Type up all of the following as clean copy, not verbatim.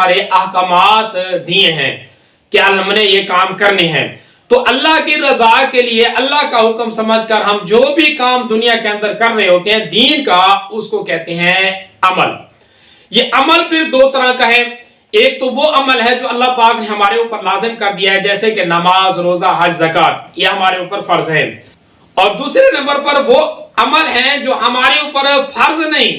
سارے احکامات دیے ہیں کہ ہم نے یہ کام کرنے ہیں، تو اللہ کی رضا کے لیے اللہ کا حکم سمجھ کر ہم جو بھی کام دنیا کے اندر کر رہے ہوتے ہیں دین کا، اس کو کہتے ہیں عمل۔ یہ عمل پھر دو طرح کا ہے، ایک تو وہ عمل ہے جو اللہ پاک نے ہمارے اوپر لازم کر دیا ہے، جیسے کہ نماز، روزہ، حج، زکوٰۃ، یہ ہمارے اوپر فرض ہے، اور دوسرے نمبر پر وہ عمل ہیں جو ہمارے اوپر فرض نہیں،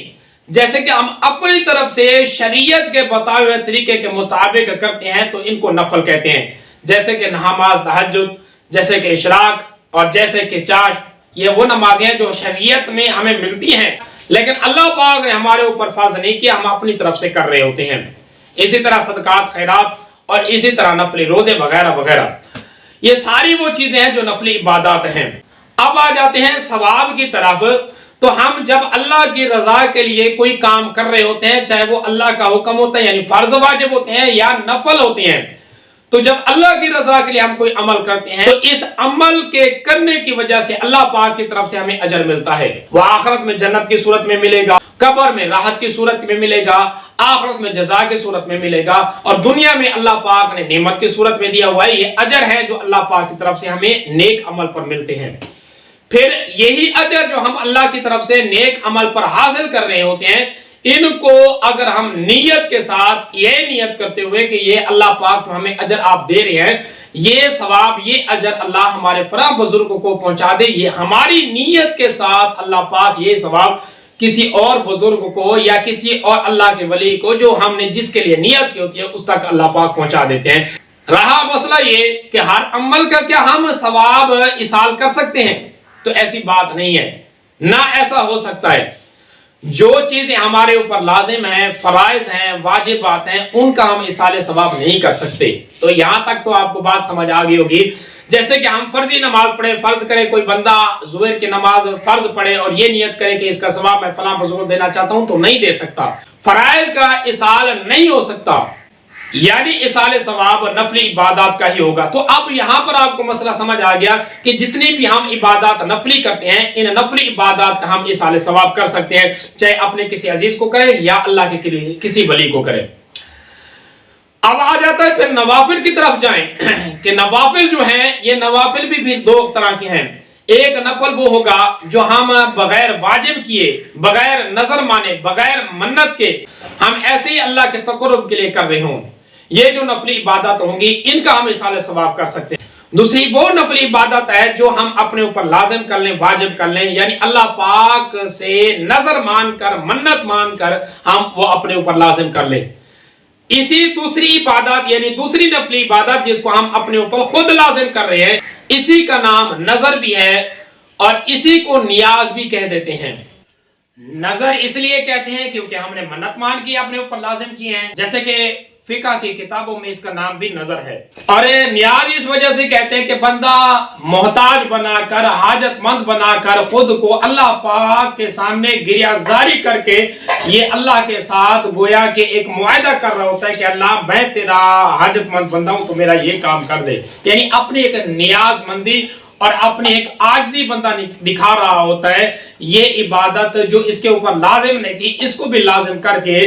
جیسے کہ ہم اپنی طرف سے شریعت کے بتائے ہوئے طریقے کے مطابق کرتے ہیں تو ان کو نفل کہتے ہیں، جیسے کہ نماز تہجد، جیسے کہ اشراق، اور جیسے کہ چاشت۔ یہ وہ نمازیں ہیں جو شریعت میں ہمیں ملتی ہیں لیکن اللہ پاک نے ہمارے اوپر فرض نہیں کیا، ہم اپنی طرف سے کر رہے ہوتے ہیں۔ اسی طرح صدقات، خیرات، اور اسی طرح نفلی روزے وغیرہ وغیرہ، یہ ساری وہ چیزیں ہیں جو نفلی عبادات ہیں۔ اب آ جاتے ہیں ثواب کی طرف، تو ہم جب اللہ کی رضا کے لیے کوئی کام کر رہے ہوتے ہیں، چاہے وہ اللہ کا حکم ہوتا ہے یعنی فرض واجب ہوتے ہیں یا نفل ہوتے ہیں، تو جب اللہ کی رضا کے لیے ہم کوئی عمل کرتے ہیں تو اس عمل کے کرنے کی وجہ سے اللہ پاک کی طرف سے ہمیں اجر ملتا ہے۔ وہ آخرت میں جنت کی صورت میں ملے گا، قبر میں راحت کی صورت میں ملے گا، آخرت میں جزا کی صورت میں ملے گا، اور دنیا میں اللہ پاک نے نعمت کی صورت میں دیا ہوا ہے۔ یہ اجر ہے جو اللہ پاک کی طرف سے ہمیں نیک عمل پر ملتے ہیں۔ پھر یہی اجر جو ہم اللہ کی طرف سے نیک عمل پر حاصل کر رہے ہوتے ہیں، ان کو اگر ہم نیت کے ساتھ یہ نیت کرتے ہوئے کہ یہ اللہ پاک تو ہمیں اجر آپ دے رہے ہیں، یہ ثواب، یہ اجر اللہ ہمارے فلاں بزرگوں کو پہنچا دے، یہ ہماری نیت کے ساتھ اللہ پاک یہ ثواب کسی اور بزرگ کو یا کسی اور اللہ کے ولی کو جو ہم نے جس کے لیے نیت کی ہوتی ہے اس تک اللہ پاک پہنچا دیتے ہیں۔ رہا مسئلہ یہ کہ ہر عمل کا کیا ہم ثواب ایصال کر سکتے ہیں؟ تو ایسی بات نہیں ہے، نہ ایسا ہو سکتا ہے۔ جو چیزیں ہمارے اوپر لازم ہیں، فرائض ہیں، واجبات ہیں، ان کا ہم ایصال ثواب نہیں کر سکتے۔ تو یہاں تک تو آپ کو بات سمجھ آ گئی ہوگی۔ جیسے کہ ہم فرضی نماز پڑھیں، فرض کرے کوئی بندہ ظہر کی نماز فرض پڑھے اور یہ نیت کرے کہ اس کا ثواب میں فلاں بزرگ دینا چاہتا ہوں، تو نہیں دے سکتا، فرائض کا ایصال نہیں ہو سکتا، یعنی ایصال ثواب نفلی عبادات کا ہی ہوگا۔ تو اب یہاں پر آپ کو مسئلہ سمجھ آ گیا کہ جتنی بھی ہم عبادات نفلی کرتے ہیں، ان نفلی عبادات کا ہم ایصال ثواب کر سکتے ہیں، چاہے اپنے کسی عزیز کو کرے یا اللہ کے کسی ولی کو کرے۔ اب آ جاتا ہے پھر نوافل کی طرف جائیں کہ نوافل جو ہیں، یہ نوافل بھی دو طرح کے ہیں۔ ایک نفل وہ ہوگا جو ہم بغیر واجب کیے، بغیر نظر مانے، بغیر منت کے ہم ایسے ہی اللہ کے تقرب کے لیے کر رہے ہوں، یہ جو نفلی عبادت ہوں گی ان کا ہم ایصال ثواب کر سکتے ہیں۔ دوسری وہ نفلی عبادت ہے جو ہم اپنے اوپر لازم کر لیں، واجب کر لیں، یعنی اللہ پاک سے نظر مان کر، منت مان کر ہم وہ اپنے اوپر لازم کر لیں۔ اسی دوسری عبادت یعنی دوسری نفلی عبادت جس کو ہم اپنے اوپر خود لازم کر رہے ہیں، اسی کا نام نظر بھی ہے اور اسی کو نیاز بھی کہہ دیتے ہیں۔ نظر اس لیے کہتے ہیں کیونکہ ہم نے منت مان کی، اپنے اوپر لازم کیے ہیں، جیسے کہ فقہ کی کتابوں میں اس کا نام بھی نظر ہے۔ اور نیاز اس وجہ سے کہتے ہیں کہ بندہ محتاج بنا کر، حاجت مند بنا کر خود کو اللہ پاک کے سامنے گریہ زاری کر کے یہ اللہ کے ساتھ گویا کہ ایک معاہدہ کر رہا ہوتا ہے کہ اللہ میں تیرا حاجت مند بندہ ہوں تو میرا یہ کام کر دے، یعنی اپنی ایک نیاز مندی اور اپنی ایک عاجزی بندہ دکھا رہا ہوتا ہے۔ یہ عبادت جو اس کے اوپر لازم نہیں تھی اس کو بھی لازم کر کے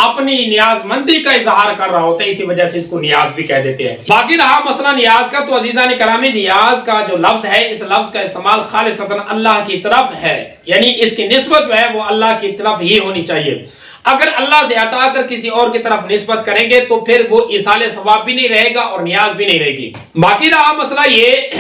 اپنی نیاز مندی کا اظہار کر رہا ہوتا ہے، اسی وجہ سے اس کو نیاز بھی کہہ دیتے ہیں۔ باقی رہا مسئلہ نیاز کا، تو عزیزان گرامی نیاز کا جو لفظ ہے، اس لفظ کا استعمال خالصتاً اللہ کی طرف ہے، یعنی اس کی نسبت جو ہے وہ اللہ کی طرف ہی ہونی چاہیے۔ اگر اللہ سے ہٹا کر کسی اور کی طرف نسبت کریں گے تو پھر وہ ایصال ثواب بھی نہیں رہے گا اور نیاز بھی نہیں رہے گی۔ باقی رہا مسئلہ یہ